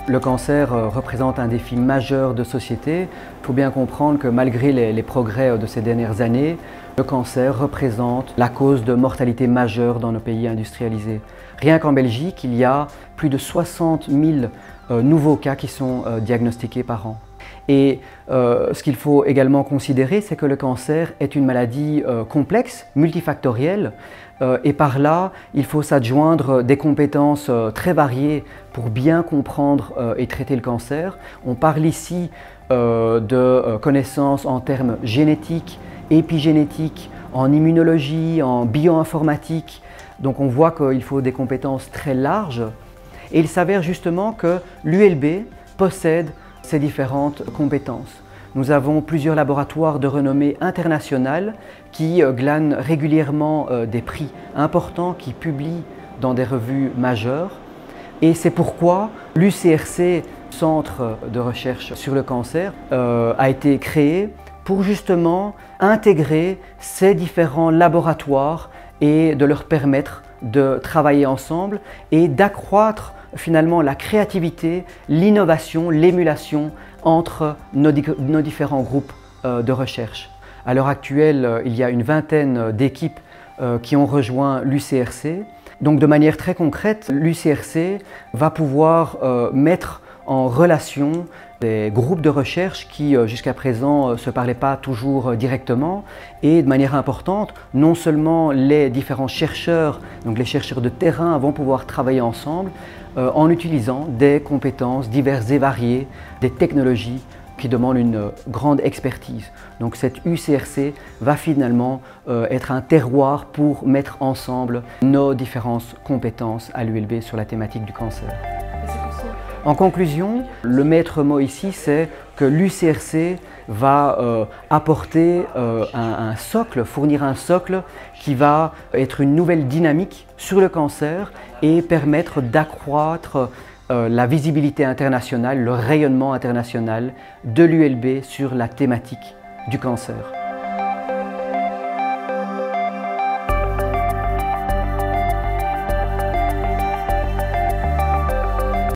Le cancer représente un défi majeur de société. Il faut bien comprendre que malgré les progrès de ces dernières années, le cancer représente la cause de mortalité majeure dans nos pays industrialisés. Rien qu'en Belgique, il y a plus de 60 000 nouveaux cas qui sont diagnostiqués par an. Et ce qu'il faut également considérer, c'est que le cancer est une maladie complexe, multifactorielle, et par là, il faut s'adjoindre des compétences très variées pour bien comprendre et traiter le cancer. On parle ici de connaissances en termes génétiques, épigénétiques, en immunologie, en bioinformatique. Donc on voit qu'il faut des compétences très larges. Et il s'avère justement que l'ULB possède ces différentes compétences. Nous avons plusieurs laboratoires de renommée internationale qui glanent régulièrement des prix importants, qui publient dans des revues majeures. Et c'est pourquoi l'UCRC, Centre de recherche sur le cancer, a été créé pour justement intégrer ces différents laboratoires et de leur permettre de travailler ensemble et d'accroître finalement la créativité, l'innovation, l'émulation entre nos différents groupes de recherche. À l'heure actuelle, il y a une vingtaine d'équipes qui ont rejoint l'UCRC. Donc de manière très concrète, l'UCRC va pouvoir mettre en relation des groupes de recherche qui jusqu'à présent ne se parlaient pas toujours directement et de manière importante, non seulement les différents chercheurs, donc les chercheurs de terrain vont pouvoir travailler ensemble en utilisant des compétences diverses et variées, des technologies qui demandent une grande expertise. Donc cette UCRC va finalement être un terroir pour mettre ensemble nos différentes compétences à l'ULB sur la thématique du cancer. En conclusion, le maître mot ici, c'est que l'UCRC va apporter un socle, fournir un socle qui va être une nouvelle dynamique sur le cancer et permettre d'accroître la visibilité internationale, le rayonnement international de l'ULB sur la thématique du cancer.